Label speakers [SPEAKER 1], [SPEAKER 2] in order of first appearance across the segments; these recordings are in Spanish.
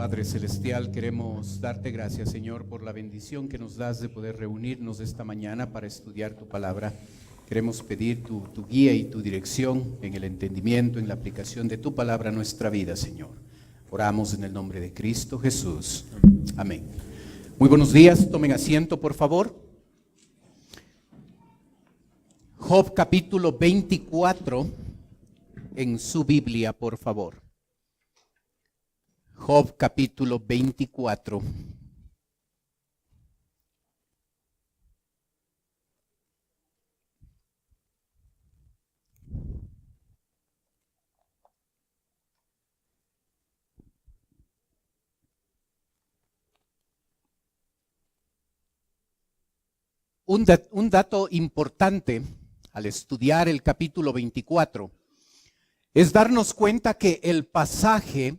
[SPEAKER 1] Padre Celestial, queremos darte gracias, Señor, por la bendición que nos das de poder reunirnos esta mañana para estudiar tu palabra. Queremos pedir tu guía y tu dirección en el entendimiento, en la aplicación de tu palabra a nuestra vida, Señor. Oramos en el nombre de Cristo Jesús. Amén. Muy buenos días, tomen asiento, por favor. Job capítulo 24 en su Biblia, por favor. Job capítulo 24. Un dato importante al estudiar el capítulo 24 es darnos cuenta que el pasaje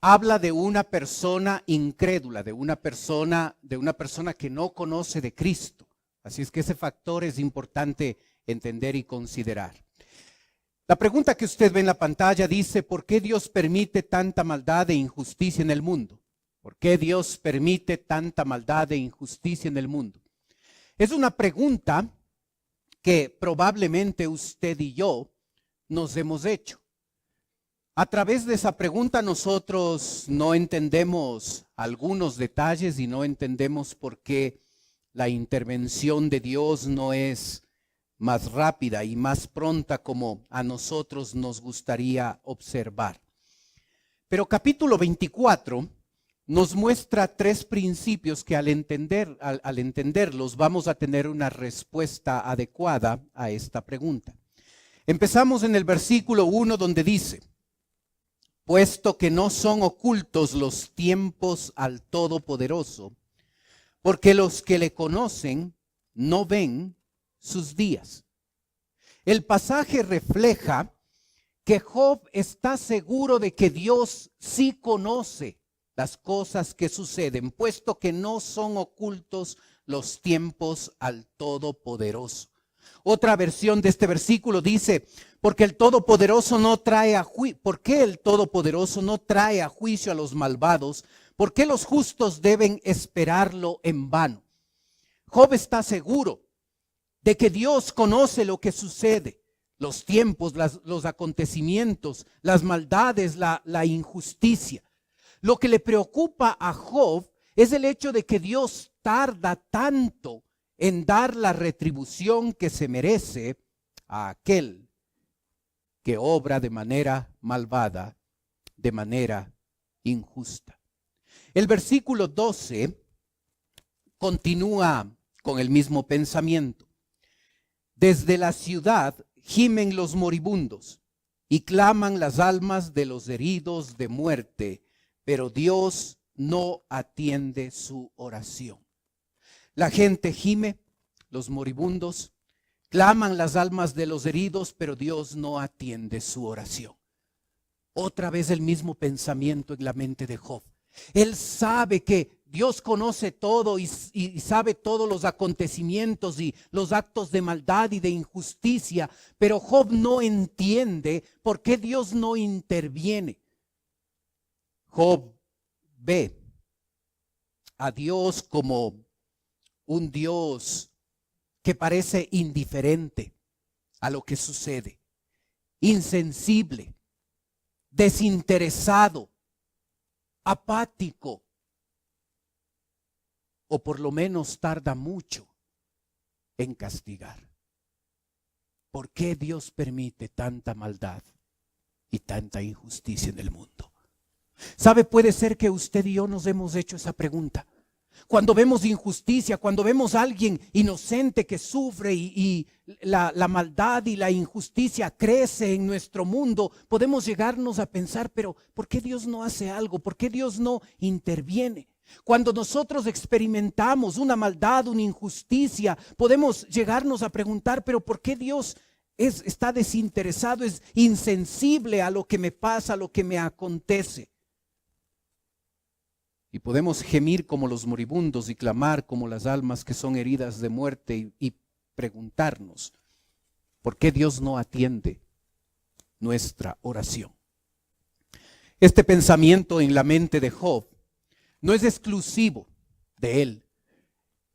[SPEAKER 1] habla de una persona incrédula, de una persona que no conoce de Cristo. Así es que ese factor es importante entender y considerar. La pregunta que usted ve en la pantalla dice: ¿por qué Dios permite tanta maldad e injusticia en el mundo? ¿Por qué Dios permite tanta maldad e injusticia en el mundo? Es una pregunta que probablemente usted y yo nos hemos hecho. A través de esa pregunta nosotros no entendemos algunos detalles y no entendemos por qué la intervención de Dios no es más rápida y más pronta como a nosotros nos gustaría observar. Pero capítulo 24 nos muestra tres principios que al entenderlos vamos a tener una respuesta adecuada a esta pregunta. Empezamos en el versículo 1 donde dice: puesto que no son ocultos los tiempos al Todopoderoso, porque los que le conocen no ven sus días. El pasaje refleja que Job está seguro de que Dios sí conoce las cosas que suceden, puesto que no son ocultos los tiempos al Todopoderoso. Otra versión de este versículo dice: porque el Todopoderoso no trae a juicio. ¿Por qué el Todopoderoso no trae a juicio a los malvados? ¿Por qué los justos deben esperarlo en vano? Job está seguro de que Dios conoce lo que sucede, los tiempos, los acontecimientos, las maldades, la injusticia. Lo que le preocupa a Job es el hecho de que Dios tarda tanto en dar la retribución que se merece a aquel que obra de manera malvada, de manera injusta. El versículo 12 continúa con el mismo pensamiento. Desde la ciudad gimen los moribundos y claman las almas de los heridos de muerte, pero Dios no atiende su oración. La gente gime, los moribundos claman las almas de los heridos, pero Dios no atiende su oración. Otra vez el mismo pensamiento en la mente de Job. Él sabe que Dios conoce todo y sabe todos los acontecimientos y los actos de maldad y de injusticia, pero Job no entiende por qué Dios no interviene. Job ve a Dios como un Dios que parece indiferente a lo que sucede, insensible, desinteresado, apático, o por lo menos tarda mucho en castigar. ¿Por qué Dios permite tanta maldad y tanta injusticia en el mundo? ¿Sabe? Puede ser que usted y yo nos hemos hecho esa pregunta. Cuando vemos injusticia, cuando vemos a alguien inocente que sufre y la maldad y la injusticia crece en nuestro mundo, podemos llegarnos a pensar: pero ¿por qué Dios no hace algo? ¿Por qué Dios no interviene? Cuando nosotros experimentamos una maldad, una injusticia, podemos llegarnos a preguntar: pero ¿por qué Dios está desinteresado, es insensible a lo que me pasa, a lo que me acontece? Y podemos gemir como los moribundos y clamar como las almas que son heridas de muerte y preguntarnos: ¿por qué Dios no atiende nuestra oración? Este pensamiento en la mente de Job no es exclusivo de él.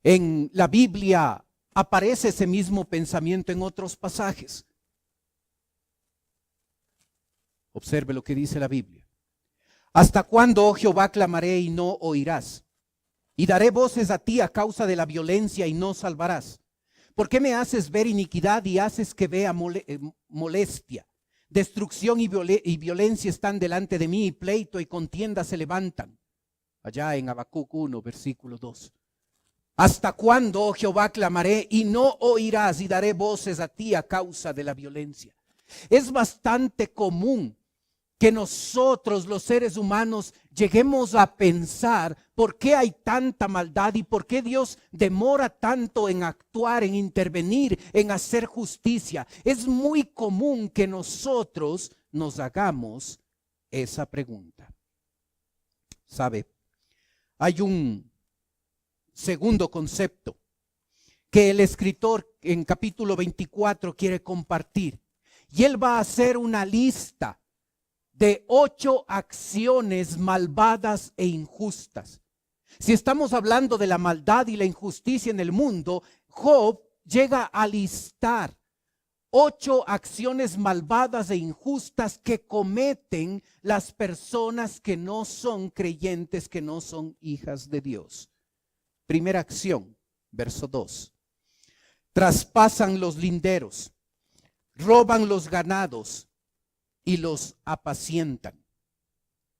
[SPEAKER 1] En la Biblia aparece ese mismo pensamiento en otros pasajes. Observe lo que dice la Biblia. ¿Hasta cuándo, oh Jehová, clamaré y no oirás? Y daré voces a ti a causa de la violencia y no salvarás. ¿Por qué me haces ver iniquidad y haces que vea molestia? Destrucción y violencia están delante de mí, y pleito y contienda se levantan. Allá en Habacuc 1, versículo 2. ¿Hasta cuándo, oh Jehová, clamaré y no oirás? Y daré voces a ti a causa de la violencia. Es bastante común que nosotros, los seres humanos, lleguemos a pensar por qué hay tanta maldad y por qué Dios demora tanto en actuar, en intervenir, en hacer justicia. Es muy común que nosotros nos hagamos esa pregunta. ¿Sabe? Hay un segundo concepto que el escritor en capítulo 24 quiere compartir. Y él va a hacer una lista de 8 acciones malvadas e injustas. Si estamos hablando de la maldad y la injusticia en el mundo, Job llega a listar 8 acciones malvadas e injustas que cometen las personas que no son creyentes, que no son hijas de Dios. Primera acción, verso 2. Traspasan los linderos, roban los ganados y los apacientan.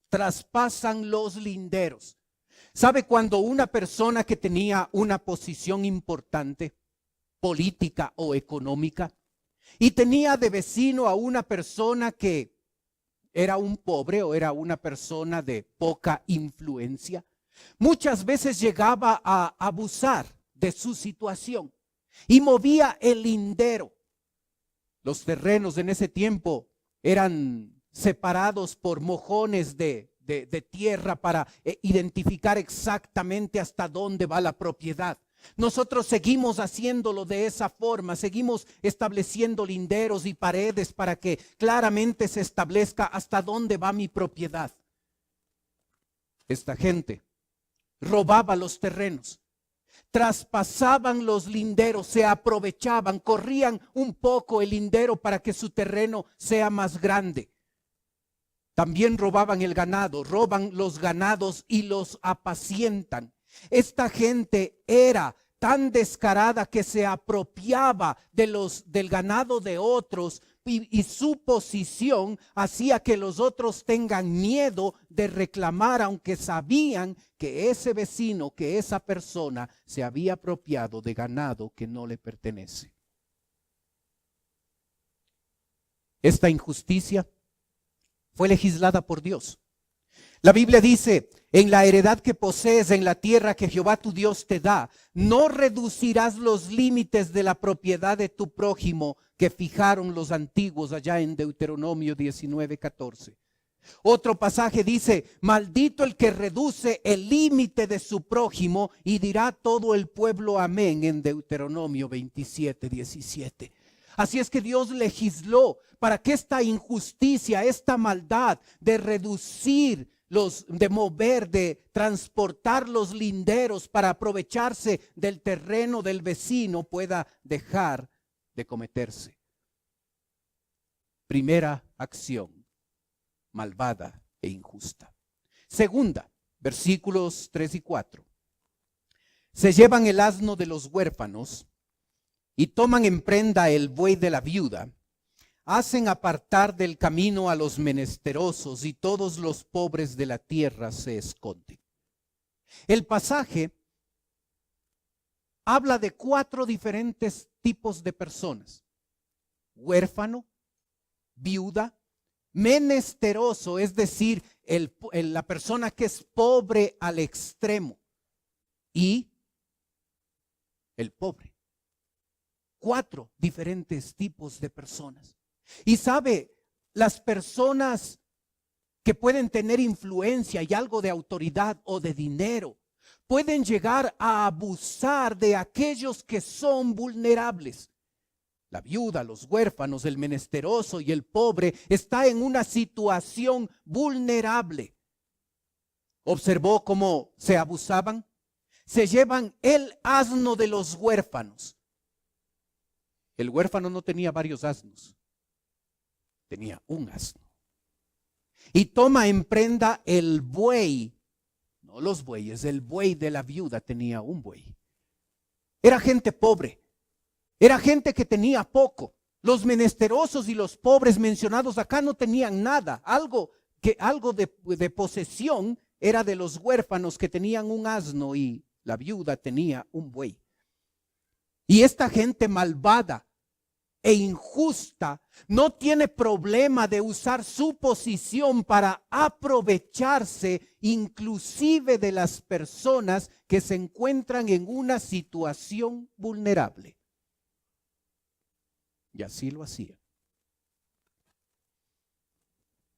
[SPEAKER 1] Traspasan los linderos. ¿Sabe cuando una persona que tenía una posición importante, política o económica, y tenía de vecino a una persona que era un pobre o era una persona de poca influencia, muchas veces llegaba a abusar de su situación y movía el lindero? Los terrenos en ese tiempo eran separados por mojones de tierra para identificar exactamente hasta dónde va la propiedad. Nosotros seguimos haciéndolo de esa forma, seguimos estableciendo linderos y paredes para que claramente se establezca hasta dónde va mi propiedad. Esta gente robaba los terrenos, traspasaban los linderos, se aprovechaban, corrían un poco el lindero para que su terreno sea más grande. También robaban el ganado, roban los ganados y los apacientan. Esta gente era tan descarada que se apropiaba del ganado de otros y su posición hacía que los otros tengan miedo de reclamar, aunque sabían que ese vecino, que esa persona se había apropiado de ganado que no le pertenece. Esta injusticia fue legislada por Dios. La Biblia dice: en la heredad que posees en la tierra que Jehová tu Dios te da, no reducirás los límites de la propiedad de tu prójimo que fijaron los antiguos, allá en Deuteronomio 19:14. Otro pasaje dice: maldito el que reduce el límite de su prójimo, y dirá todo el pueblo amén, en Deuteronomio 27:17. Así es que Dios legisló para que esta injusticia, esta maldad de reducir de mover, de transportar los linderos para aprovecharse del terreno del vecino, pueda dejar de cometerse. Primera acción, malvada e injusta. Segunda, versículos 3 y 4. Se llevan el asno de los huérfanos y toman en prenda el buey de la viuda. Hacen apartar del camino a los menesterosos, y todos los pobres de la tierra se esconden. El pasaje habla de 4 diferentes tipos de personas: huérfano, viuda, menesteroso, es decir, la persona que es pobre al extremo, y el pobre. 4 diferentes tipos de personas. Y sabe, las personas que pueden tener influencia y algo de autoridad o de dinero pueden llegar a abusar de aquellos que son vulnerables. La viuda, los huérfanos, el menesteroso y el pobre está en una situación vulnerable. ¿Observó cómo se abusaban? Se llevan el asno de los huérfanos. El huérfano no tenía varios asnos, tenía un asno. Y toma en prenda el buey, no los bueyes, el buey de la viuda tenía un buey. Era gente pobre, era gente que tenía poco. Los menesterosos y los pobres mencionados acá no tenían nada. Algo de posesión era de los huérfanos que tenían un asno y la viuda tenía un buey. Y esta gente malvada e injusta no tiene problema de usar su posición para aprovecharse inclusive de las personas que se encuentran en una situación vulnerable. Y así lo hacía.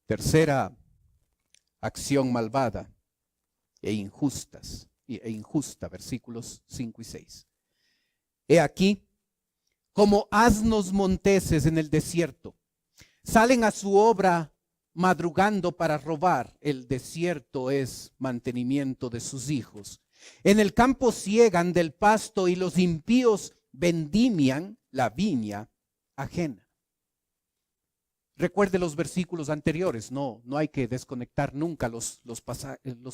[SPEAKER 1] Tercera acción malvada e injusta, versículos 5 y 6. He aquí, como asnos monteses en el desierto, salen a su obra madrugando para robar. El desierto es mantenimiento de sus hijos. En el campo siegan del pasto y los impíos vendimian la viña ajena. Recuerde los versículos anteriores, no hay que desconectar nunca los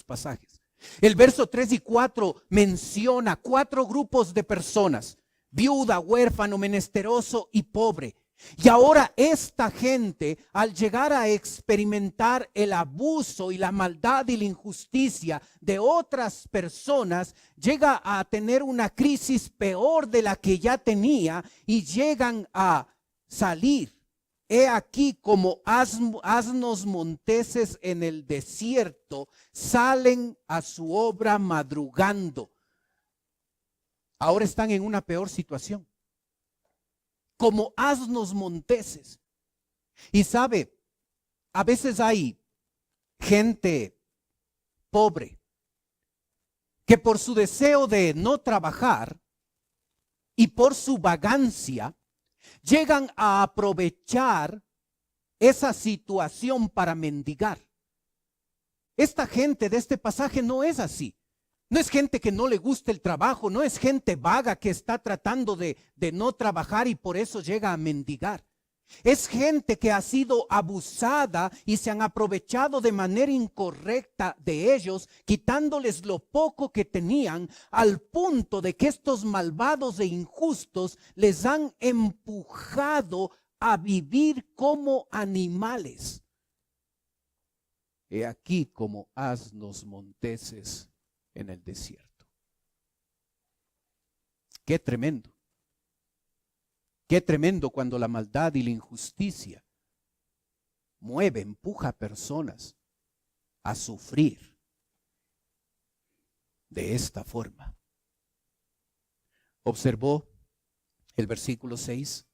[SPEAKER 1] pasajes. El verso 3 y 4 menciona 4 grupos de personas: viuda, huérfano, menesteroso y pobre. Y ahora esta gente, al llegar a experimentar el abuso y la maldad y la injusticia de otras personas, llega a tener una crisis peor de la que ya tenía y llegan a salir. He aquí como asnos monteses en el desierto, salen a su obra madrugando. Ahora están en una peor situación, como asnos monteses. Y sabe, a veces hay gente pobre que por su deseo de no trabajar y por su vagancia llegan a aprovechar esa situación para mendigar. Esta gente de este pasaje no es así. No es gente que no le gusta el trabajo, no es gente vaga que está tratando de no trabajar y por eso llega a mendigar. Es gente que ha sido abusada y se han aprovechado de manera incorrecta de ellos, quitándoles lo poco que tenían, al punto de que estos malvados e injustos les han empujado a vivir como animales. He aquí como asnos monteses en el desierto. Qué tremendo. Qué tremendo cuando la maldad y la injusticia empuja a personas a sufrir de esta forma. Observó el versículo 6.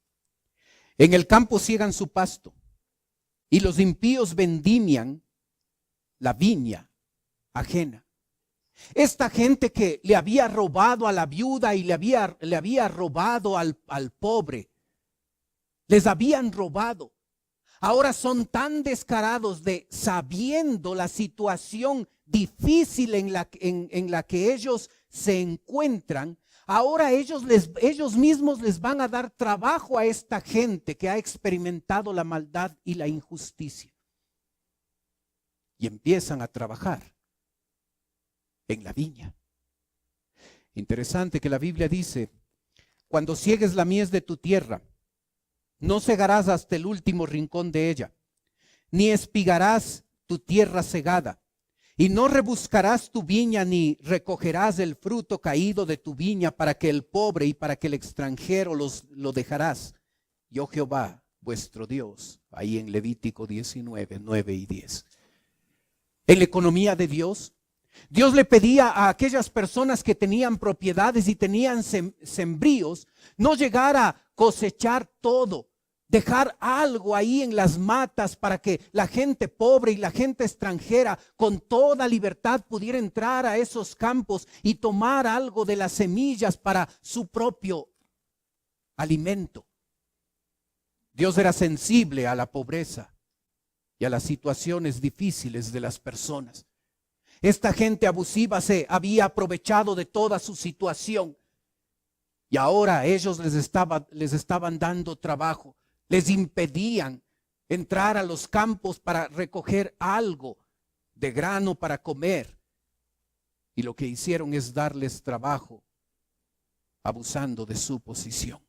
[SPEAKER 1] En el campo siegan su pasto y los impíos vendimian la viña ajena. Esta gente que le había robado a la viuda y le había robado al pobre, les habían robado. Ahora son tan descarados de, sabiendo la situación difícil en la que ellos se encuentran, ahora ellos mismos les van a dar trabajo a esta gente que ha experimentado la maldad y la injusticia. Y empiezan a trabajar en la viña. Interesante que la Biblia dice: cuando ciegues la mies de tu tierra, no segarás hasta el último rincón de ella, ni espigarás tu tierra segada, y no rebuscarás tu viña, ni recogerás el fruto caído de tu viña para que el pobre y para que el extranjero lo dejarás. Yo Jehová, vuestro Dios. Ahí en Levítico 19, 9 y 10. En la economía de Dios, Dios le pedía a aquellas personas que tenían propiedades y tenían sembríos no llegar a cosechar todo, dejar algo ahí en las matas para que la gente pobre y la gente extranjera con toda libertad pudiera entrar a esos campos y tomar algo de las semillas para su propio alimento. Dios era sensible a la pobreza y a las situaciones difíciles de las personas. Esta gente abusiva se había aprovechado de toda su situación y ahora ellos les estaban dando trabajo. Les impedían entrar a los campos para recoger algo de grano para comer. Y lo que hicieron es darles trabajo, abusando de su posición.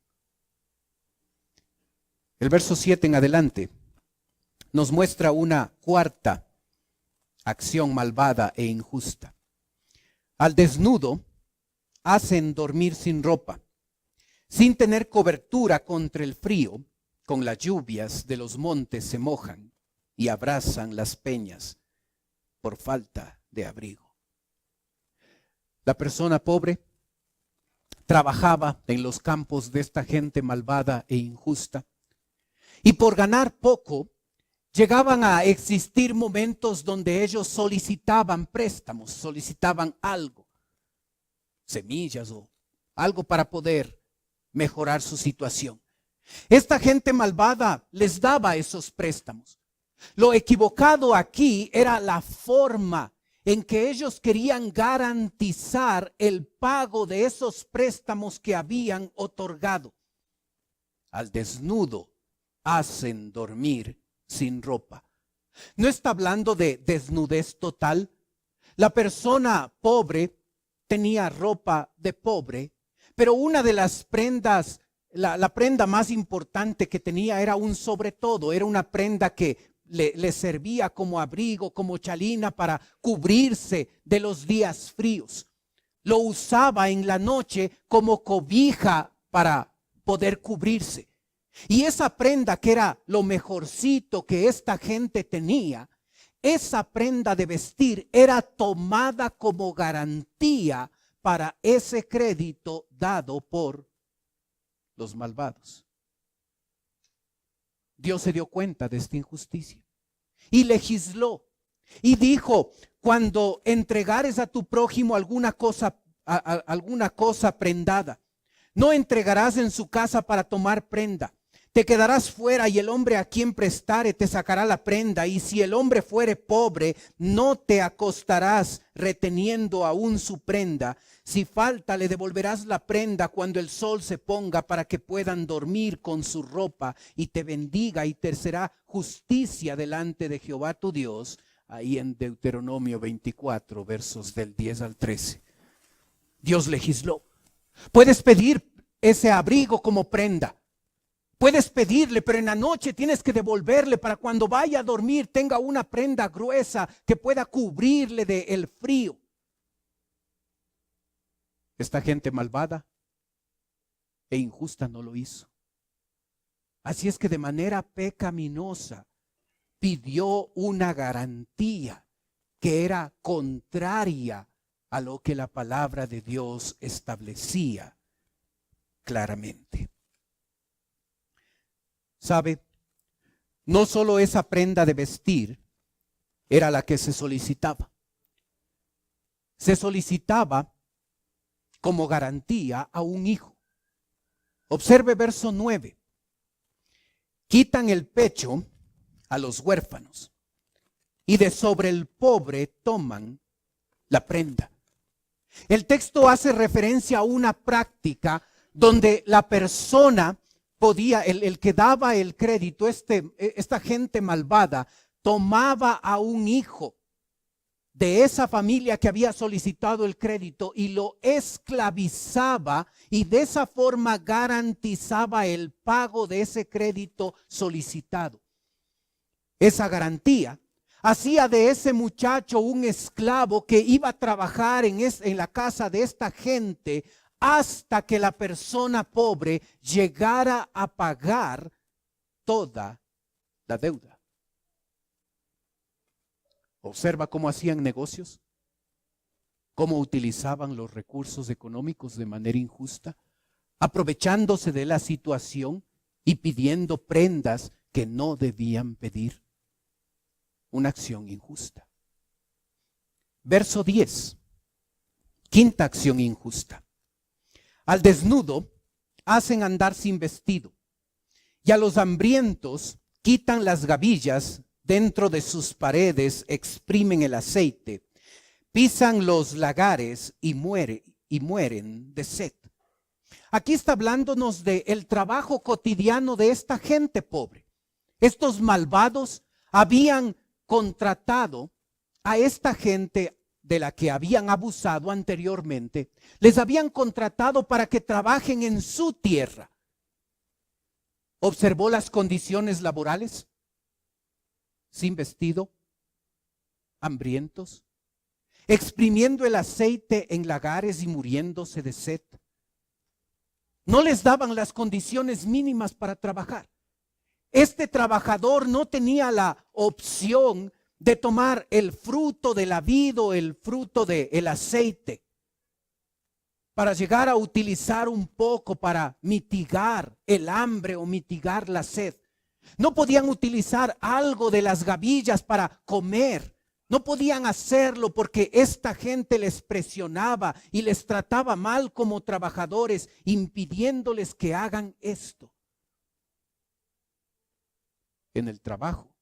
[SPEAKER 1] El verso 7 en adelante nos muestra una cuarta acción malvada e injusta. Al desnudo hacen dormir sin ropa, sin tener cobertura contra el frío. Con las lluvias de los montes se mojan y abrazan las peñas por falta de abrigo. La persona pobre trabajaba en los campos de esta gente malvada e injusta, y por ganar poco llegaban a existir momentos donde ellos solicitaban préstamos, solicitaban algo, semillas o algo para poder mejorar su situación. Esta gente malvada les daba esos préstamos. Lo equivocado aquí era la forma en que ellos querían garantizar el pago de esos préstamos que habían otorgado. Al desnudo hacen dormir sin ropa. No está hablando de desnudez total. La persona pobre tenía ropa de pobre, pero una de las prendas, la prenda más importante que tenía era un sobretodo, era una prenda que le servía como abrigo, como chalina para cubrirse de los días fríos. Lo usaba en la noche como cobija para poder cubrirse. Y esa prenda que era lo mejorcito que esta gente tenía, esa prenda de vestir era tomada como garantía para ese crédito dado por los malvados. Dios se dio cuenta de esta injusticia y legisló y dijo: cuando entregares a tu prójimo alguna cosa prendada, no entregarás en su casa para tomar prenda. Te quedarás fuera y el hombre a quien prestare te sacará la prenda. Y si el hombre fuere pobre, no te acostarás reteniendo aún su prenda. Si falta, le devolverás la prenda cuando el sol se ponga, para que puedan dormir con su ropa, y te bendiga y te será justicia delante de Jehová tu Dios. Ahí en Deuteronomio 24, versos del 10 al 13. Dios legisló. Puedes pedir ese abrigo como prenda. Puedes pedirle, pero en la noche tienes que devolverle para cuando vaya a dormir tenga una prenda gruesa que pueda cubrirle del frío. Esta gente malvada e injusta no lo hizo. Así es que de manera pecaminosa pidió una garantía que era contraria a lo que la palabra de Dios establecía claramente. ¿Sabe? No solo esa prenda de vestir era la que se solicitaba. Se solicitaba como garantía a un hijo. Observe verso 9. Quitan el pecho a los huérfanos y de sobre el pobre toman la prenda. El texto hace referencia a una práctica donde la persona podía, el que daba el crédito, esta gente malvada, tomaba a un hijo de esa familia que había solicitado el crédito y lo esclavizaba, y de esa forma garantizaba el pago de ese crédito solicitado. Esa garantía hacía de ese muchacho un esclavo que iba a trabajar en la casa de esta gente hasta que la persona pobre llegara a pagar toda la deuda. Observa cómo hacían negocios, cómo utilizaban los recursos económicos de manera injusta, aprovechándose de la situación y pidiendo prendas que no debían pedir. Una acción injusta. Verso 10. Quinta acción injusta. Al desnudo hacen andar sin vestido, y a los hambrientos quitan las gavillas dentro de sus paredes, exprimen el aceite, pisan los lagares y mueren de sed. Aquí está hablándonos del trabajo cotidiano de esta gente pobre. Estos malvados habían contratado a esta gente de la que habían abusado anteriormente. Les habían contratado para que trabajen en su tierra. ¿Observó las condiciones laborales? Sin vestido, hambrientos, exprimiendo el aceite en lagares y muriéndose de sed. No les daban las condiciones mínimas para trabajar. Este trabajador no tenía la opción de tomar el fruto de la vid o el fruto del aceite para llegar a utilizar un poco para mitigar el hambre o mitigar la sed. No podían utilizar algo de las gavillas para comer. No podían hacerlo porque esta gente les presionaba y les trataba mal como trabajadores, impidiéndoles que hagan esto. En el trabajo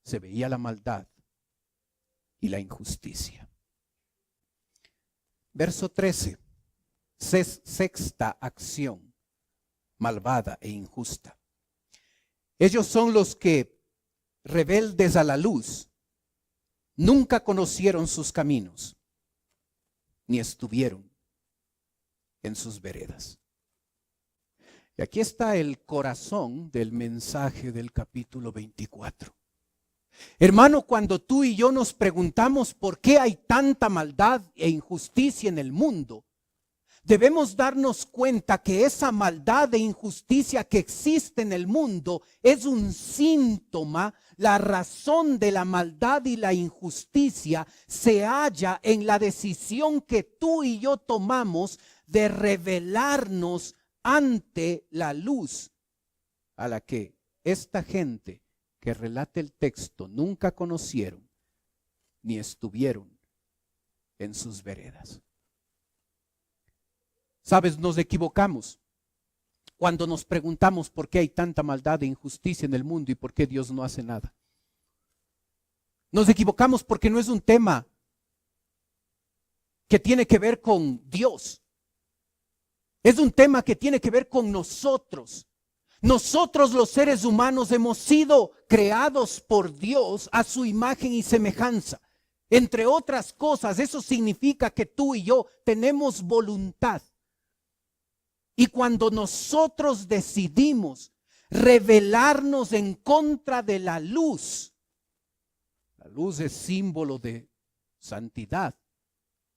[SPEAKER 1] se veía la maldad y la injusticia. Verso 13, sexta acción, malvada e injusta. Ellos son los que, rebeldes a la luz, nunca conocieron sus caminos, ni estuvieron en sus veredas. Y aquí está el corazón del mensaje del capítulo 24. Hermano, cuando tú y yo nos preguntamos por qué hay tanta maldad e injusticia en el mundo, debemos darnos cuenta que esa maldad e injusticia que existe en el mundo es un síntoma. La razón de la maldad y la injusticia se halla en la decisión que tú y yo tomamos de rebelarnos ante la luz a la que esta gente que relata el texto nunca conocieron ni estuvieron en sus veredas. Sabes, nos equivocamos cuando nos preguntamos por qué hay tanta maldad e injusticia en el mundo y por qué Dios no hace nada. Nos equivocamos porque no es un tema que tiene que ver con Dios. Es un tema que tiene que ver con nosotros. Nosotros los seres humanos hemos sido creados por Dios a su imagen y semejanza. Entre otras cosas, eso significa que tú y yo tenemos voluntad. Y cuando nosotros decidimos rebelarnos en contra de la luz es símbolo de santidad,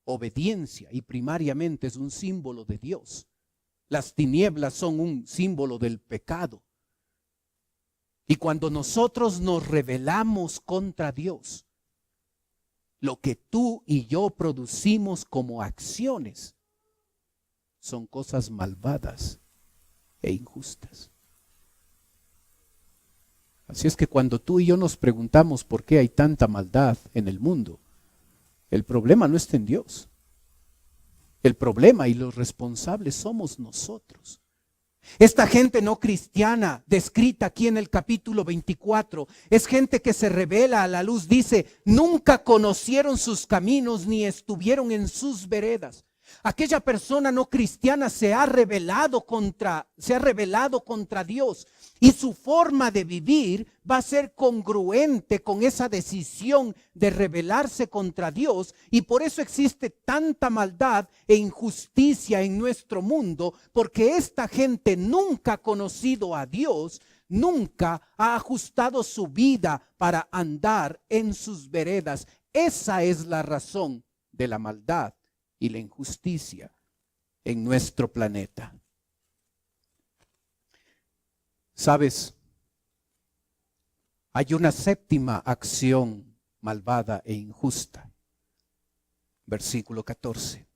[SPEAKER 1] obediencia y primariamente es un símbolo de Dios. Las tinieblas son un símbolo del pecado. Y cuando nosotros nos rebelamos contra Dios, lo que tú y yo producimos como acciones son cosas malvadas e injustas. Así es que cuando tú y yo nos preguntamos por qué hay tanta maldad en el mundo, el problema no está en Dios. El problema y los responsables somos nosotros. Esta gente no cristiana descrita aquí en el capítulo 24 es gente que se revela a la luz. Dice, nunca conocieron sus caminos ni estuvieron en sus veredas. Aquella persona no cristiana se ha rebelado contra Dios y su forma de vivir va a ser congruente con esa decisión de rebelarse contra Dios, y por eso existe tanta maldad e injusticia en nuestro mundo, porque esta gente nunca ha conocido a Dios, nunca ha ajustado su vida para andar en sus veredas. Esa es la razón de la maldad y la injusticia en nuestro planeta. ¿Sabes? Hay una séptima acción malvada e injusta. Versículo 14.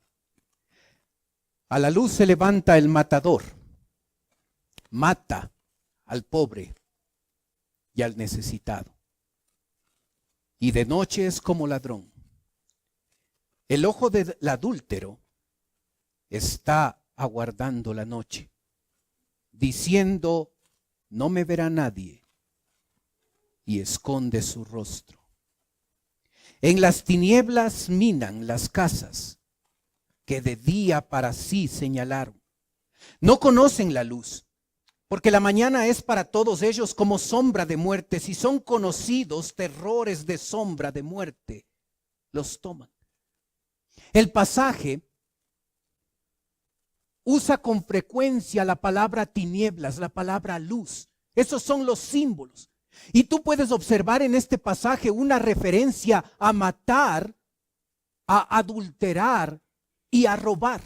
[SPEAKER 1] A la luz se levanta el matador, mata al pobre y al necesitado, y de noche es como ladrón. El ojo del adúltero está aguardando la noche, diciendo no me verá nadie, y esconde su rostro. En las tinieblas minan las casas que de día para sí señalaron. No conocen la luz, porque la mañana es para todos ellos como sombra de muerte. Si son conocidos terrores de sombra de muerte, los toman. El pasaje usa con frecuencia la palabra tinieblas, la palabra luz. Esos son los símbolos. Y tú puedes observar en este pasaje una referencia a matar, a adulterar y a robar.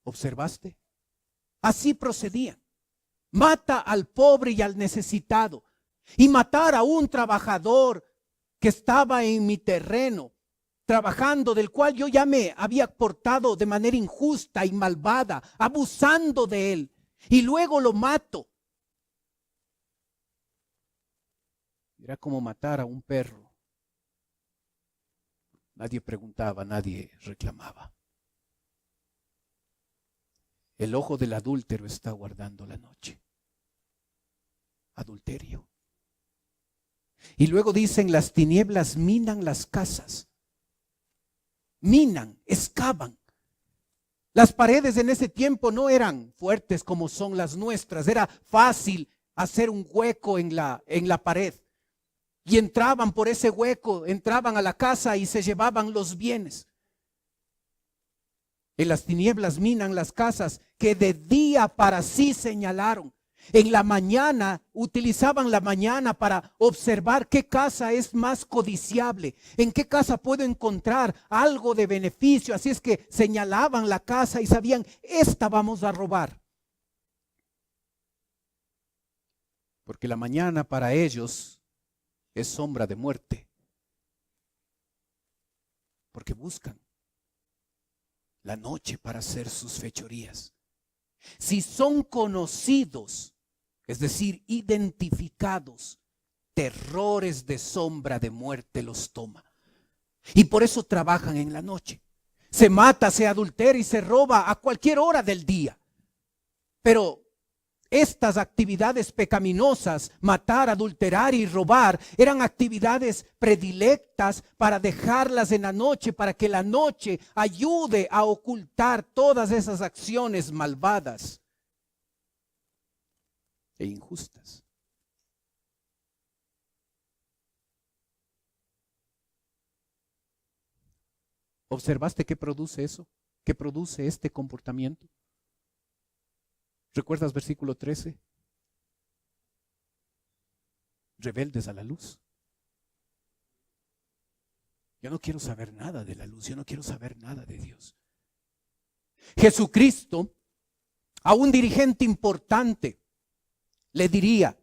[SPEAKER 1] ¿Observaste? Así procedían. Mata al pobre y al necesitado. Y matar a un trabajador que estaba en mi terreno, trabajando, del cual yo ya me había portado de manera injusta y malvada, abusando de él. Y luego lo mato. Era como matar a un perro. Nadie preguntaba, nadie reclamaba. El ojo del adúltero está guardando la noche. Adulterio. Y luego dicen, las tinieblas minan las casas. Minan, excavan. Las paredes en ese tiempo no eran fuertes como son las nuestras. Era fácil hacer un hueco en la pared. Y entraban por ese hueco, entraban a la casa y se llevaban los bienes. En las tinieblas minan las casas que de día para sí señalaron. En la mañana, utilizaban la mañana para observar qué casa es más codiciable, en qué casa puedo encontrar algo de beneficio. Así es que señalaban la casa y sabían, esta vamos a robar. Porque la mañana para ellos es sombra de muerte. Porque buscan la noche para hacer sus fechorías. Si son conocidos, es decir, identificados, terrores de sombra de muerte los toma. Y por eso trabajan en la noche. Se mata, se adultera y se roba a cualquier hora del día. Pero estas actividades pecaminosas, matar, adulterar y robar, eran actividades predilectas para dejarlas en la noche, para que la noche ayude a ocultar todas esas acciones malvadas e injustas. ¿Observaste qué produce eso? ¿Qué produce este comportamiento? ¿Recuerdas versículo 13? Rebeldes a la luz. Yo no quiero saber nada de la luz, yo no quiero saber nada de Dios. Jesucristo, a un dirigente importante, le diría,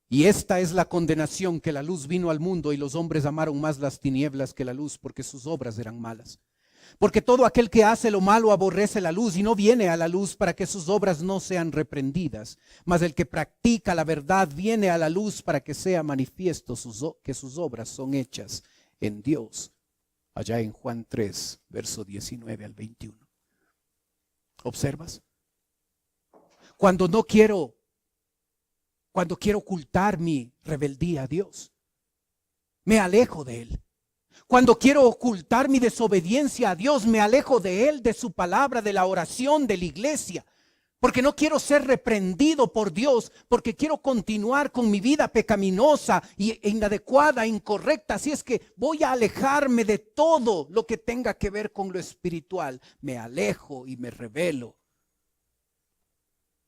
[SPEAKER 1] y esta es la condenación, que la luz vino al mundo y los hombres amaron más las tinieblas que la luz, porque sus obras eran malas. Porque todo aquel que hace lo malo aborrece la luz y no viene a la luz para que sus obras no sean reprendidas. Mas el que practica la verdad viene a la luz para que sea manifiesto que sus obras son hechas en Dios. Allá en Juan 3, verso 19 al 21. ¿Observas? Cuando quiero ocultar mi rebeldía a Dios, me alejo de Él. Cuando quiero ocultar mi desobediencia a Dios, me alejo de Él, de su palabra, de la oración, de la iglesia. Porque no quiero ser reprendido por Dios, porque quiero continuar con mi vida pecaminosa e inadecuada, incorrecta. Así es que voy a alejarme de todo lo que tenga que ver con lo espiritual. Me alejo y me rebelo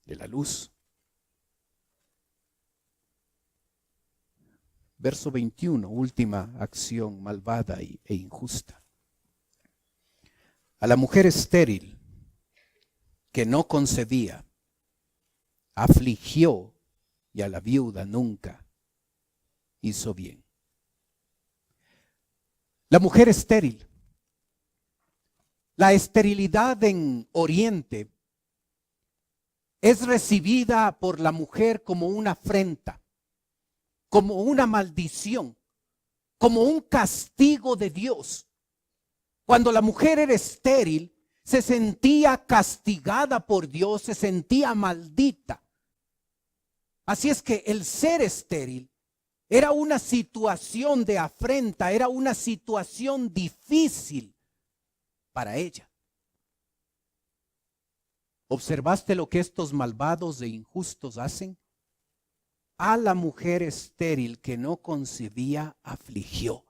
[SPEAKER 1] de la luz. Verso 21, última acción malvada e injusta. A la mujer estéril que no concebía, afligió, y a la viuda nunca hizo bien. La mujer estéril. La esterilidad en Oriente es recibida por la mujer como una afrenta, como una maldición, como un castigo de Dios. Cuando la mujer era estéril, se sentía castigada por Dios, se sentía maldita. Así es que el ser estéril era una situación de afrenta, era una situación difícil para ella. ¿Observaste lo que estos malvados e injustos hacen? A la mujer estéril que no concebía, afligió.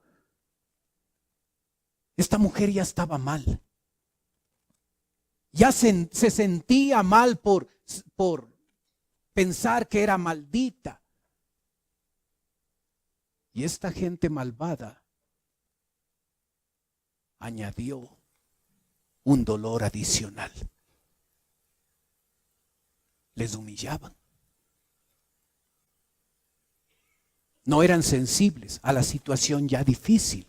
[SPEAKER 1] Esta mujer ya estaba mal. Ya se sentía mal por pensar que era maldita. Y esta gente malvada añadió un dolor adicional. Les humillaban. No eran sensibles a la situación ya difícil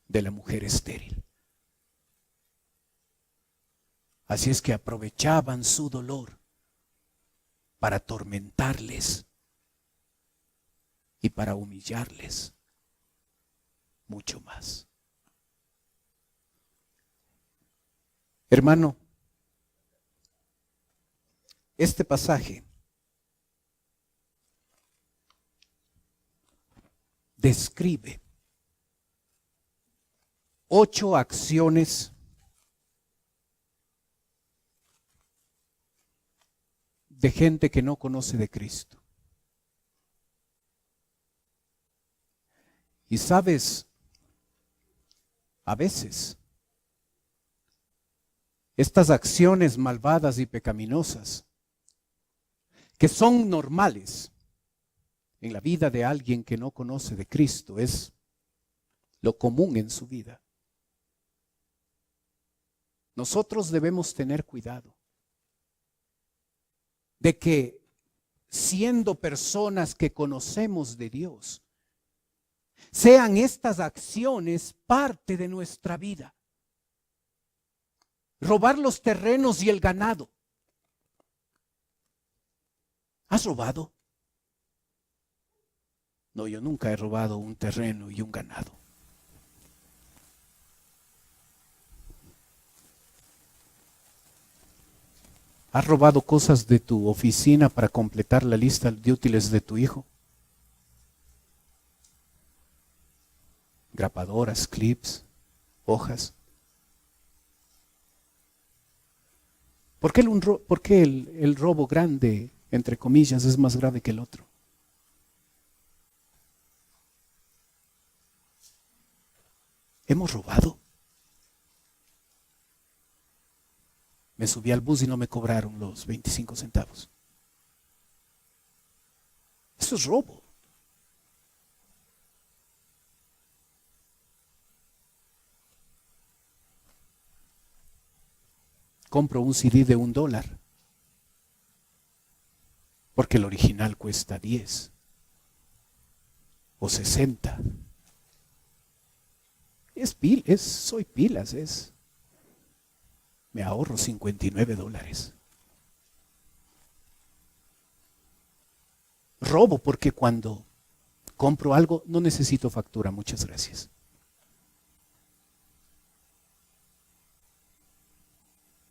[SPEAKER 1] de la mujer estéril. Así es que aprovechaban su dolor para atormentarles y para humillarles mucho más. Hermano, este pasaje describe 8 acciones de gente que no conoce de Cristo. Y sabes, a veces estas acciones malvadas y pecaminosas, que son normales en la vida de alguien que no conoce de Cristo, es lo común en su vida. Nosotros debemos tener cuidado de que, siendo personas que conocemos de Dios, sean estas acciones parte de nuestra vida. Robar los terrenos y el ganado. ¿Has robado? No, yo nunca he robado un terreno y un ganado. ¿Has robado cosas de tu oficina para completar la lista de útiles de tu hijo? Grapadoras, clips, hojas. ¿Por qué el robo grande, entre comillas, es más grave que el otro? ¿Hemos robado? Me subí al bus y no me cobraron los 25 centavos. Eso es robo. Compro un CD de $1 porque el original cuesta 10 o 60. Soy pilas, me ahorro $59. Robo porque cuando compro algo no necesito factura, muchas gracias.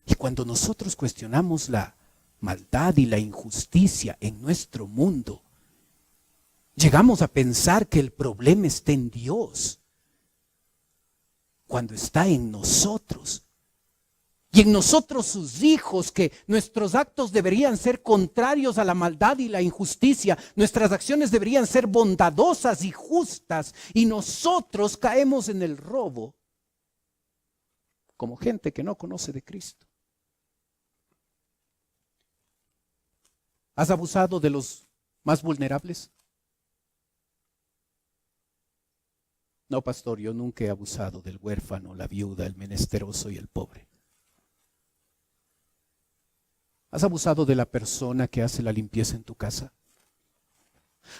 [SPEAKER 1] Y cuando nosotros cuestionamos la maldad y la injusticia en nuestro mundo, llegamos a pensar que el problema está en Dios, cuando está en nosotros. Y en nosotros sus hijos, que nuestros actos deberían ser contrarios a la maldad y la injusticia. Nuestras acciones deberían ser bondadosas y justas. Y nosotros caemos en el robo como gente que no conoce de Cristo. ¿Has abusado de los más vulnerables? No, pastor, yo nunca he abusado del huérfano, la viuda, el menesteroso y el pobre. ¿Has abusado de la persona que hace la limpieza en tu casa?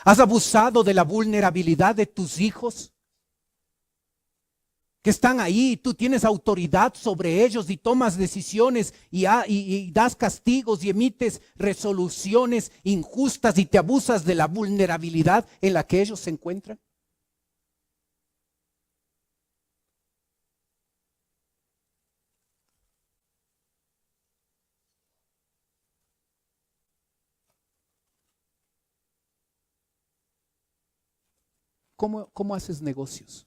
[SPEAKER 1] ¿Has abusado de la vulnerabilidad de tus hijos? Que están ahí, tú tienes autoridad sobre ellos y tomas decisiones y das castigos y emites resoluciones injustas y te abusas de la vulnerabilidad en la que ellos se encuentran. cómo haces negocios?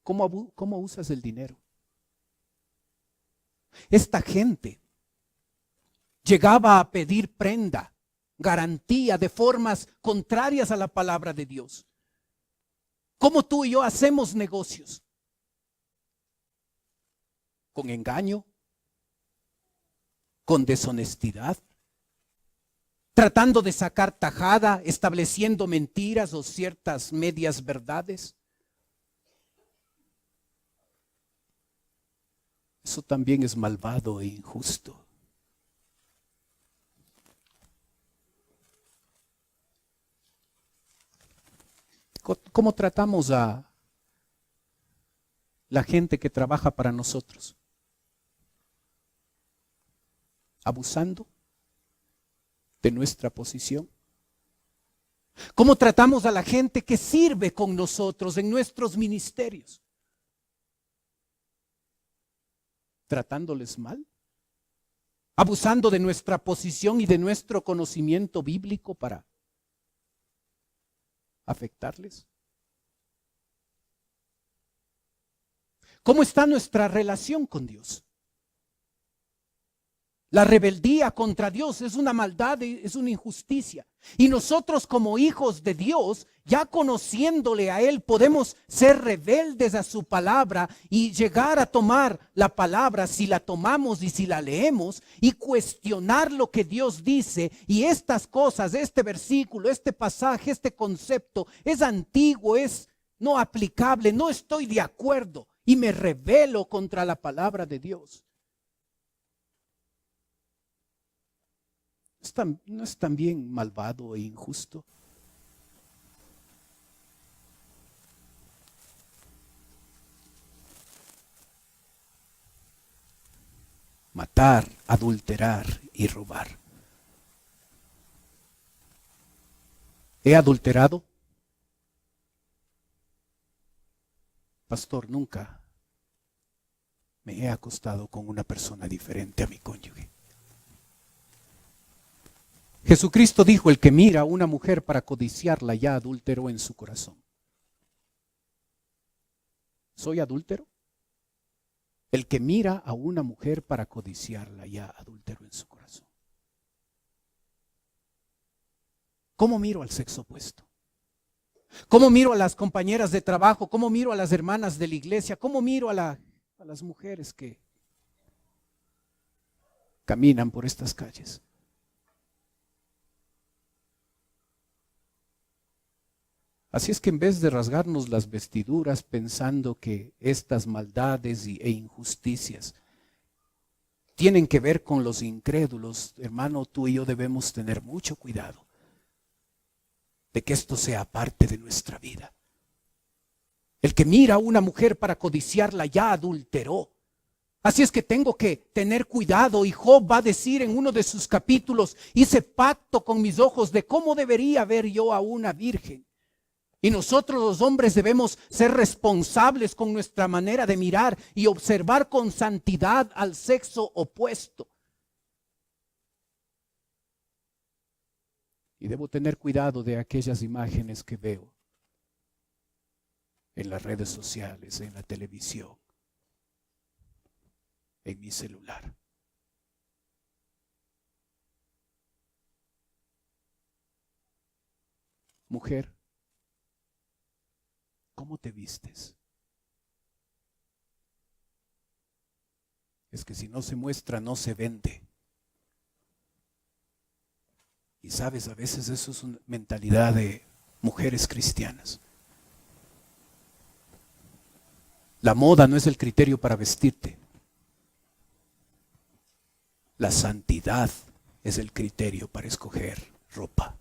[SPEAKER 1] ¿Cómo usas el dinero? Esta gente llegaba a pedir prenda, garantía de formas contrarias a la palabra de Dios. ¿Cómo tú y yo hacemos negocios? ¿Con engaño? ¿Con deshonestidad? ¿Tratando de sacar tajada, estableciendo mentiras o ciertas medias verdades? Eso también es malvado e injusto. ¿Cómo tratamos a la gente que trabaja para nosotros? ¿Abusando de nuestra posición? ¿Cómo tratamos a la gente que sirve con nosotros en nuestros ministerios? ¿Tratándoles mal? ¿Abusando de nuestra posición y de nuestro conocimiento bíblico para afectarles? ¿Cómo está nuestra relación con Dios? La rebeldía contra Dios es una maldad, es una injusticia. Y nosotros como hijos de Dios, ya conociéndole a Él, podemos ser rebeldes a su palabra y llegar a tomar la palabra, si la tomamos y si la leemos, y cuestionar lo que Dios dice. Y estas cosas, este versículo, este pasaje, este concepto, es antiguo, es no aplicable, no estoy de acuerdo y me rebelo contra la palabra de Dios. ¿No es también malvado e injusto? Matar, adulterar y robar. ¿He adulterado? Pastor, nunca me he acostado con una persona diferente a mi cónyuge. Jesucristo dijo: el que mira a una mujer para codiciarla ya adulteró en su corazón. ¿Soy adúltero? El que mira a una mujer para codiciarla ya adulteró en su corazón. ¿Cómo miro al sexo opuesto? ¿Cómo miro a las compañeras de trabajo? ¿Cómo miro a las hermanas de la iglesia? ¿Cómo miro a las mujeres que caminan por estas calles? Así es que en vez de rasgarnos las vestiduras pensando que estas maldades e injusticias tienen que ver con los incrédulos, hermano, tú y yo debemos tener mucho cuidado de que esto sea parte de nuestra vida. El que mira a una mujer para codiciarla ya adulteró. Así es que tengo que tener cuidado, y Job va a decir en uno de sus capítulos: hice pacto con mis ojos de cómo debería ver yo a una virgen. Y nosotros los hombres debemos ser responsables con nuestra manera de mirar y observar con santidad al sexo opuesto. Y debo tener cuidado de aquellas imágenes que veo en las redes sociales, en la televisión, en mi celular. Mujer, ¿cómo te vistes? Es que si no se muestra, no se vende. Y sabes, a veces eso es una mentalidad de mujeres cristianas. La moda no es el criterio para vestirte. La santidad es el criterio para escoger ropa.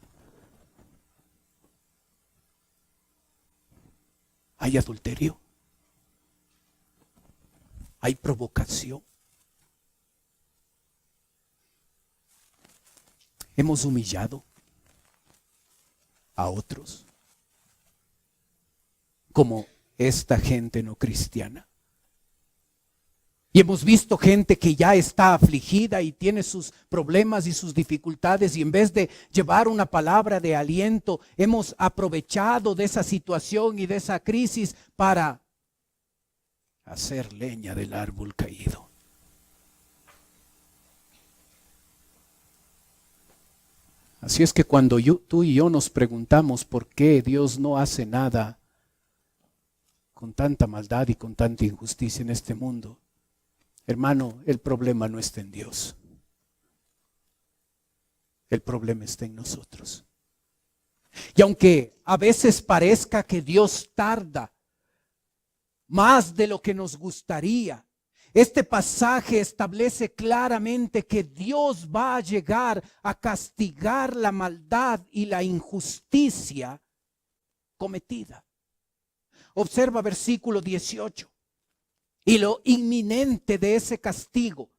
[SPEAKER 1] ¿Hay adulterio? ¿Hay provocación? ¿Hemos humillado a otros como esta gente no cristiana? Y hemos visto gente que ya está afligida y tiene sus problemas y sus dificultades, y en vez de llevar una palabra de aliento, hemos aprovechado de esa situación y de esa crisis para hacer leña del árbol caído. Así es que cuando tú y yo nos preguntamos por qué Dios no hace nada con tanta maldad y con tanta injusticia en este mundo, hermano, el problema no está en Dios. El problema está en nosotros. Y aunque a veces parezca que Dios tarda más de lo que nos gustaría, este pasaje establece claramente que Dios va a llegar a castigar la maldad y la injusticia cometida. Observa versículo 18. Y lo inminente de ese castigo.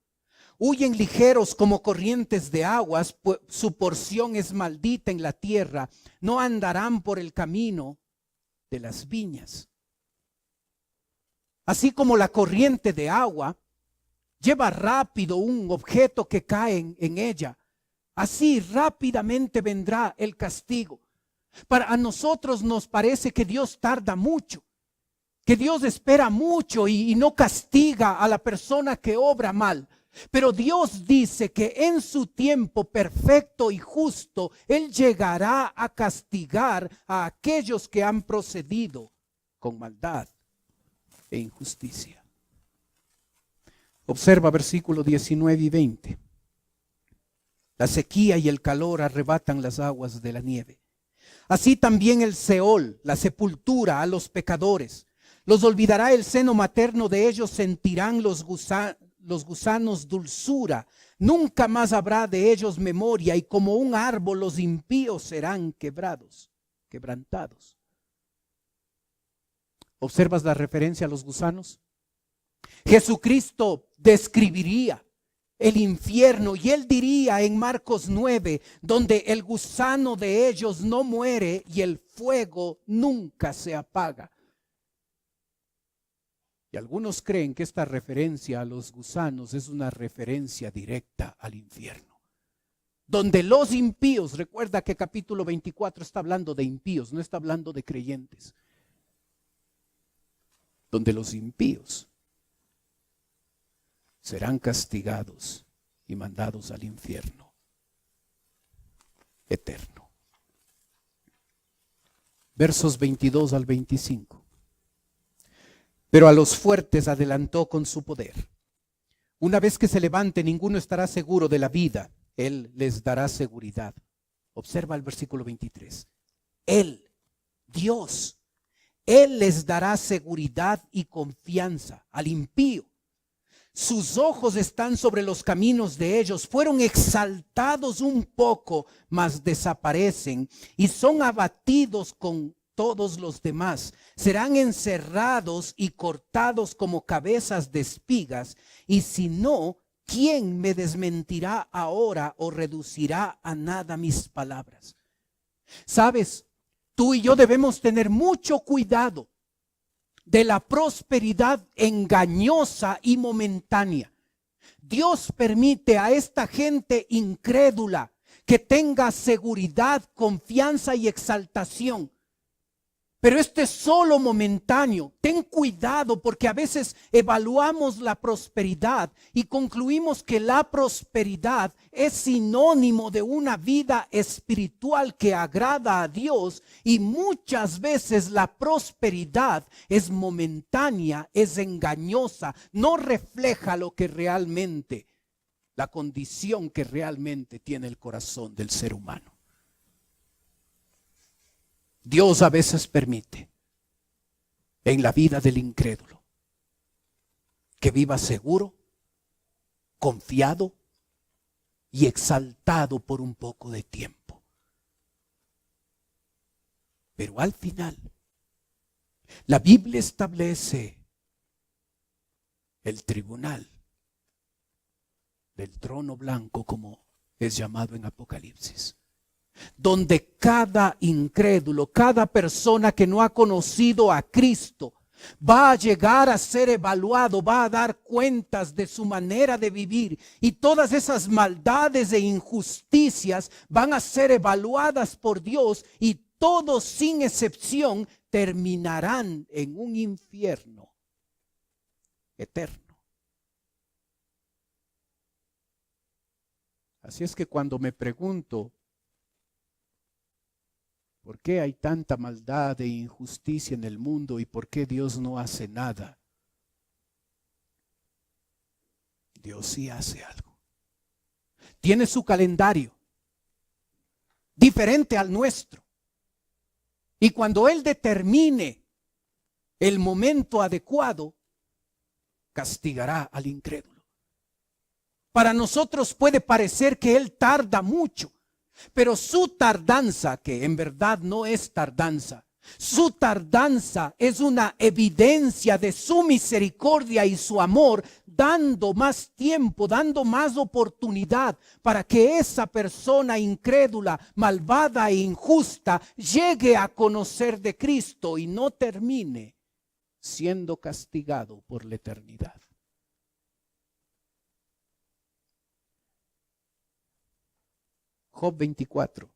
[SPEAKER 1] Huyen ligeros como corrientes de aguas, pues su porción es maldita en la tierra. No andarán por el camino de las viñas. Así como la corriente de agua lleva rápido un objeto que cae en ella, así rápidamente vendrá el castigo. Para nosotros nos parece que Dios tarda mucho, que Dios espera mucho y no castiga a la persona que obra mal. Pero Dios dice que en su tiempo perfecto y justo, Él llegará a castigar a aquellos que han procedido con maldad e injusticia. Observa versículos 19 y 20. La sequía y el calor arrebatan las aguas de la nieve. Así también el Seol, la sepultura a los pecadores. Los olvidará el seno materno de ellos, sentirán los gusanos dulzura. Nunca más habrá de ellos memoria, y como un árbol los impíos serán quebrantados. ¿Observas la referencia a los gusanos? Jesucristo describiría el infierno y Él diría en Marcos 9, donde el gusano de ellos no muere y el fuego nunca se apaga. Y algunos creen que esta referencia a los gusanos es una referencia directa al infierno, donde los impíos, recuerda que capítulo 24 está hablando de impíos, no está hablando de creyentes, donde los impíos serán castigados y mandados al infierno eterno. Versos 22 al 25. Pero a los fuertes adelantó con su poder. Una vez que se levante, ninguno estará seguro de la vida. Él les dará seguridad. Observa el versículo 23. Él, Dios, Él les dará seguridad y confianza al impío. Sus ojos están sobre los caminos de ellos. Fueron exaltados un poco, mas desaparecen y son abatidos con todos los demás. Serán encerrados y cortados como cabezas de espigas. Y si no, ¿quién me desmentirá ahora o reducirá a nada mis palabras? ¿Sabes? Tú y yo debemos tener mucho cuidado de la prosperidad engañosa y momentánea. Dios permite a esta gente incrédula que tenga seguridad, confianza y exaltación. Pero esto es solo momentáneo. Ten cuidado, porque a veces evaluamos la prosperidad y concluimos que la prosperidad es sinónimo de una vida espiritual que agrada a Dios, y muchas veces la prosperidad es momentánea, es engañosa, no refleja lo que realmente, la condición que realmente tiene el corazón del ser humano. Dios a veces permite en la vida del incrédulo que viva seguro, confiado y exaltado por un poco de tiempo. Pero al final, la Biblia establece el tribunal del trono blanco, como es llamado en Apocalipsis, donde cada incrédulo, cada persona que no ha conocido a Cristo, Va a llegar a ser evaluado, va a dar cuentas de su manera de vivir y todas esas maldades e injusticias van a ser evaluadas por Dios y todos sin excepción terminarán en un infierno eterno. Así es que cuando me pregunto, ¿por qué hay tanta maldad e injusticia en el mundo y por qué Dios no hace nada? Dios sí hace algo. Tiene su calendario diferente al nuestro. Y cuando Él determine el momento adecuado, castigará al incrédulo. Para nosotros puede parecer que Él tarda mucho. Pero su tardanza, que en verdad no es tardanza, su tardanza es una evidencia de su misericordia y su amor, dando más tiempo, dando más oportunidad para que esa persona incrédula, malvada e injusta llegue a conocer de Cristo y no termine siendo castigado por la eternidad. Job 24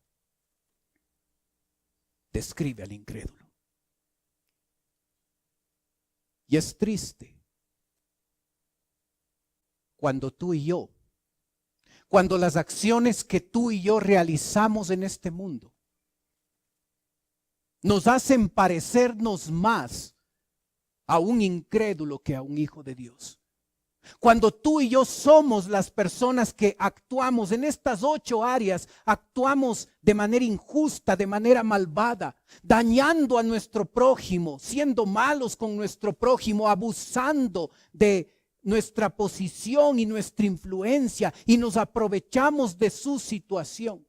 [SPEAKER 1] describe al incrédulo. Y es triste cuando tú y yo, cuando las acciones que tú y yo realizamos en este mundo nos hacen parecernos más a un incrédulo que a un hijo de Dios. Cuando tú y yo somos las personas que actuamos en estas 8 áreas, actuamos de manera injusta, de manera malvada, dañando a nuestro prójimo, siendo malos con nuestro prójimo, abusando de nuestra posición y nuestra influencia y nos aprovechamos de su situación.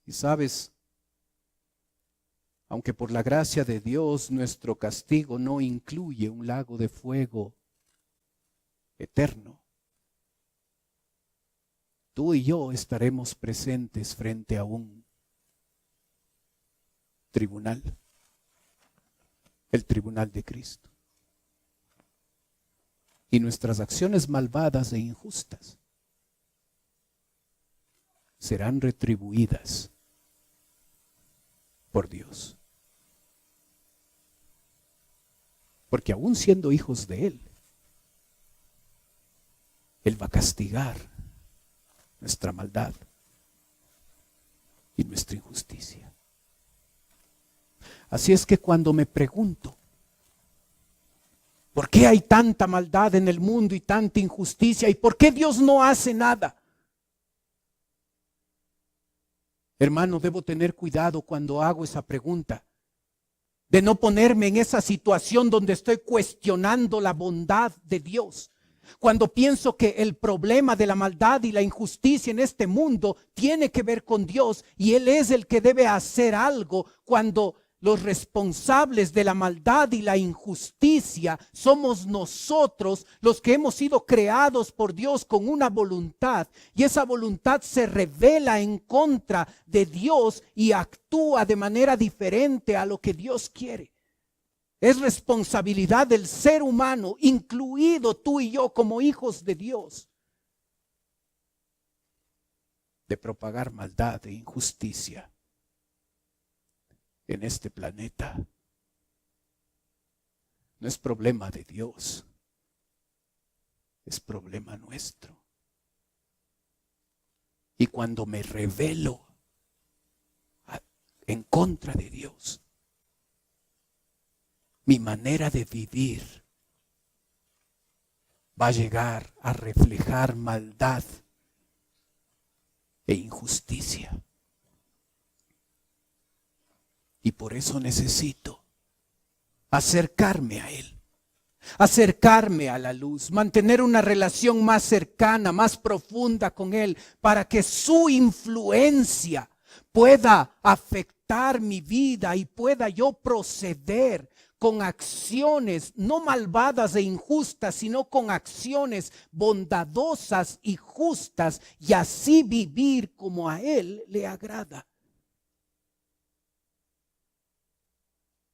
[SPEAKER 1] Y sabes, aunque por la gracia de Dios nuestro castigo no incluye un lago de fuego eterno, tú y yo estaremos presentes frente a un tribunal, el tribunal de Cristo. Y nuestras acciones malvadas e injustas serán retribuidas por Dios. Porque aún siendo hijos de Él, Él va a castigar nuestra maldad y nuestra injusticia. Así es que cuando me pregunto, ¿por qué hay tanta maldad en el mundo y tanta injusticia? ¿Y por qué Dios no hace nada? Hermano, debo tener cuidado cuando hago esa pregunta, de no ponerme en esa situación donde estoy cuestionando la bondad de Dios. Cuando pienso que el problema de la maldad y la injusticia en este mundo tiene que ver con Dios y Él es el que debe hacer algo, cuando los responsables de la maldad y la injusticia somos nosotros, los que hemos sido creados por Dios con una voluntad, y esa voluntad se revela en contra de Dios y actúa de manera diferente a lo que Dios quiere. Es responsabilidad del ser humano, incluido tú y yo como hijos de Dios, de propagar maldad e injusticia en este planeta. No es problema de Dios, es problema nuestro. Y cuando me rebelo en contra de Dios, mi manera de vivir va a llegar a reflejar maldad e injusticia. Y por eso necesito acercarme a Él, acercarme a la luz, mantener una relación más cercana, más profunda con Él, para que su influencia pueda afectar mi vida y pueda yo proceder con acciones no malvadas e injustas, sino con acciones bondadosas y justas, y así vivir como a Él le agrada.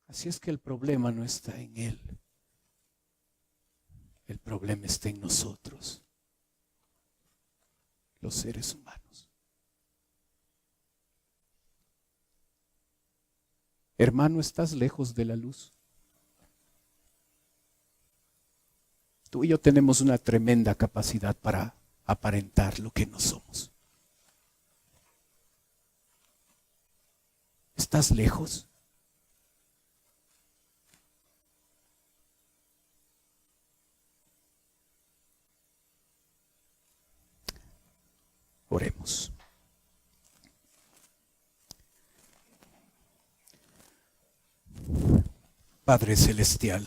[SPEAKER 1] Así es que el problema no está en Él. El problema está en nosotros, los seres humanos. Hermano, estás lejos de la luz. Tú y yo tenemos una tremenda capacidad para aparentar lo que no somos. ¿Estás lejos? Oremos. Padre Celestial,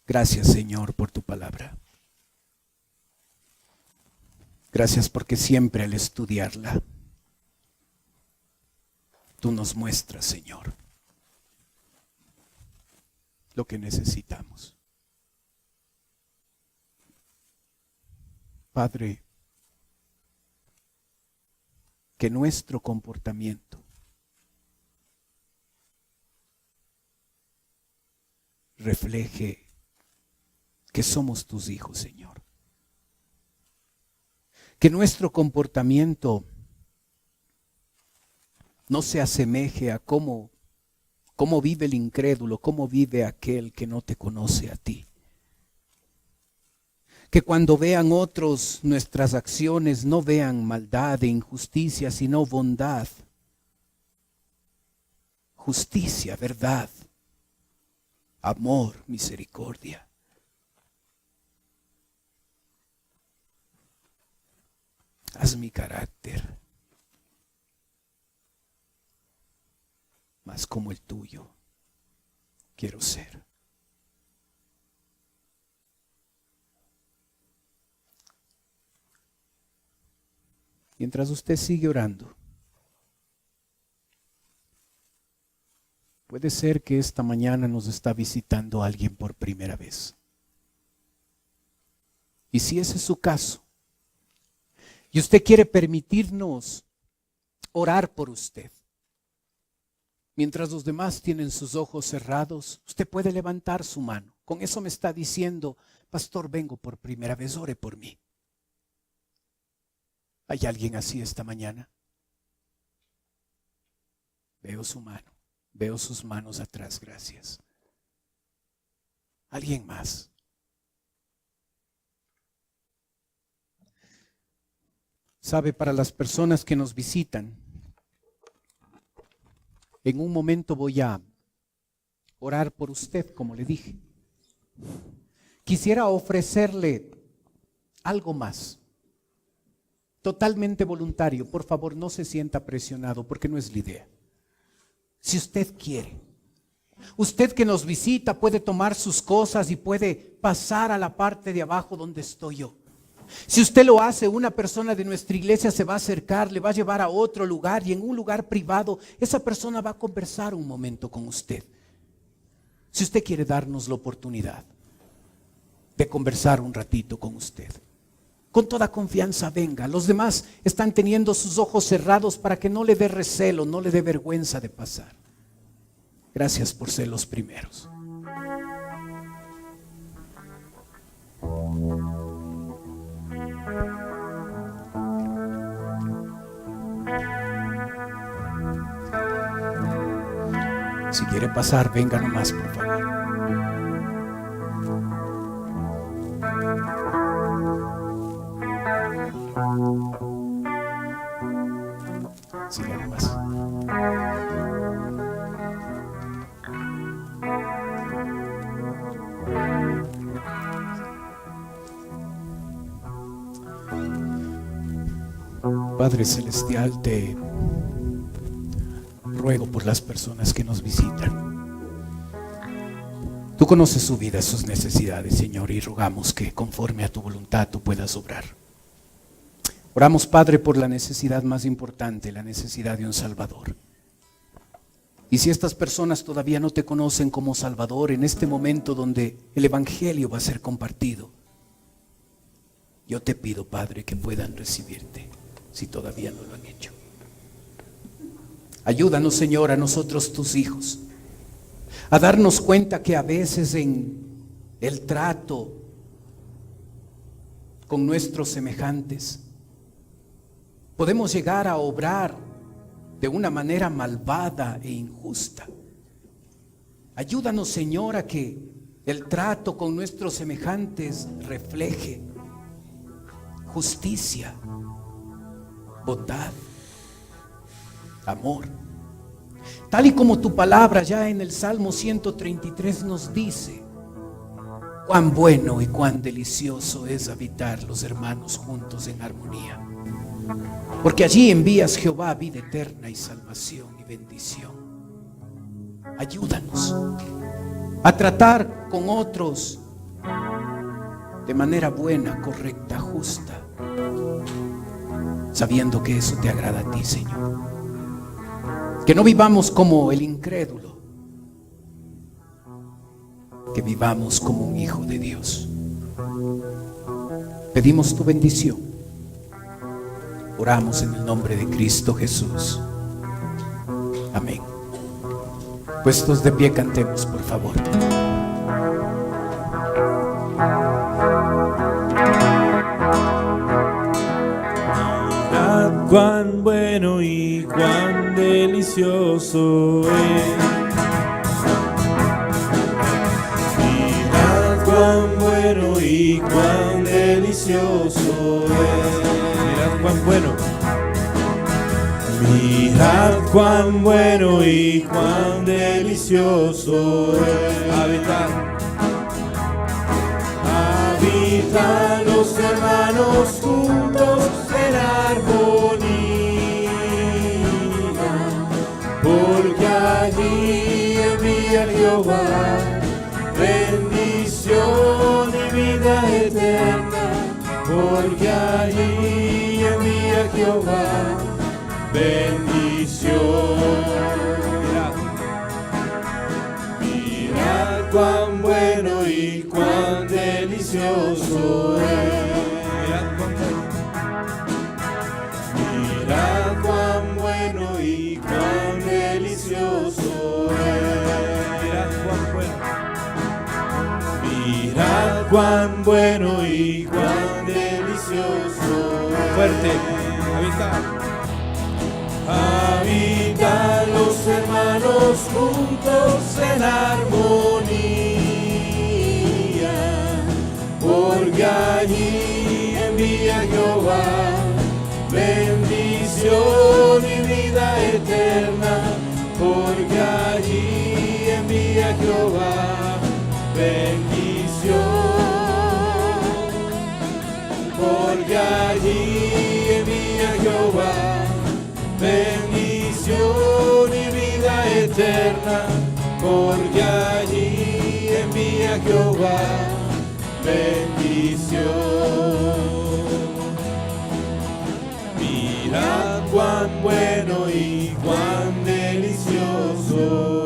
[SPEAKER 1] gracias, Señor, por tu palabra. Gracias porque siempre al estudiarla, tú nos muestras, Señor, lo que necesitamos. Padre, que nuestro comportamiento refleje que somos tus hijos, Señor. Que nuestro comportamiento no se asemeje a cómo vive el incrédulo, cómo vive aquel que no te conoce a ti. Que cuando vean otros nuestras acciones no vean maldad e injusticia, sino bondad, justicia, verdad, amor, misericordia. Haz mi carácter más como el tuyo quiero ser. Mientras usted sigue orando, puede ser que esta mañana nos está visitando alguien por primera vez. Y si ese es su caso, y usted quiere permitirnos orar por usted, mientras los demás tienen sus ojos cerrados, usted puede levantar su mano. Con eso me está diciendo, pastor, vengo por primera vez, ore por mí. ¿Hay alguien así esta mañana? Veo su mano, veo sus manos atrás, gracias. ¿Alguien más? Sabe, para las personas que nos visitan, en un momento voy a orar por usted, como le dije. Quisiera ofrecerle algo más. Totalmente voluntario, por favor no se sienta presionado porque no es la idea. Si usted quiere, usted que nos visita puede tomar sus cosas y puede pasar a la parte de abajo donde estoy yo. Si usted lo hace, una persona de nuestra iglesia se va a acercar, le va a llevar a otro lugar y en un lugar privado esa persona va a conversar un momento con usted. Si usted quiere darnos la oportunidad de conversar un ratito con usted, con toda confianza venga. Los demás están teniendo sus ojos cerrados para que no le dé recelo, no le dé vergüenza de pasar. Gracias por ser los primeros. Si quiere pasar, venga nomás, por favor. Siga nomás. Padre Celestial, te ruego por las personas que nos visitan. Tú conoces su vida, sus necesidades, Señor, y rogamos que conforme a tu voluntad tú puedas obrar. Oramos, Padre, por la necesidad más importante, la necesidad de un Salvador. Y si estas personas todavía no te conocen como Salvador, en este momento donde el Evangelio va a ser compartido, yo te pido, Padre, que puedan recibirte, si todavía no lo han hecho. Ayúdanos, Señor, a nosotros tus hijos, a darnos cuenta que a veces en el trato con nuestros semejantes podemos llegar a obrar de una manera malvada e injusta. Ayúdanos, Señor, a que el trato con nuestros semejantes refleje justicia, bondad, amor. Tal y como tu palabra ya en el Salmo 133 nos dice, cuán bueno y cuán delicioso es habitar los hermanos juntos en armonía. Porque allí envías, Jehová, vida eterna y salvación y bendición. Ayúdanos a tratar con otros de manera buena, correcta, justa, sabiendo que eso te agrada a ti, Señor. Que no vivamos como el incrédulo, que vivamos como un hijo de Dios. Pedimos tu bendición. Oramos en el nombre de Cristo Jesús. Amén. Puestos de pie, cantemos, por favor.
[SPEAKER 2] Mirad cuán bueno y cuán delicioso es. Mirad cuán bueno y cuán delicioso es. Mirad cuán bueno. Mirad cuán bueno y cuán delicioso es. Habitan los hermanos juntos en armonía, porque allí envía Jehová bendición y vida eterna, porque allí envía Jehová bendición. Mirad cuán bueno y cuán delicioso es. Mirad cuán bueno y cuán delicioso es. Mirad cuán bueno y cuán delicioso es. Fuerte, habitan los hermanos juntos en armonía, porque allí envía Jehová bendición y vida eterna, porque allí envía Jehová bendición, porque allí envía Jehová bendición y vida eterna, porque allí envía Jehová bendición. Mirad cuán bueno y cuán delicioso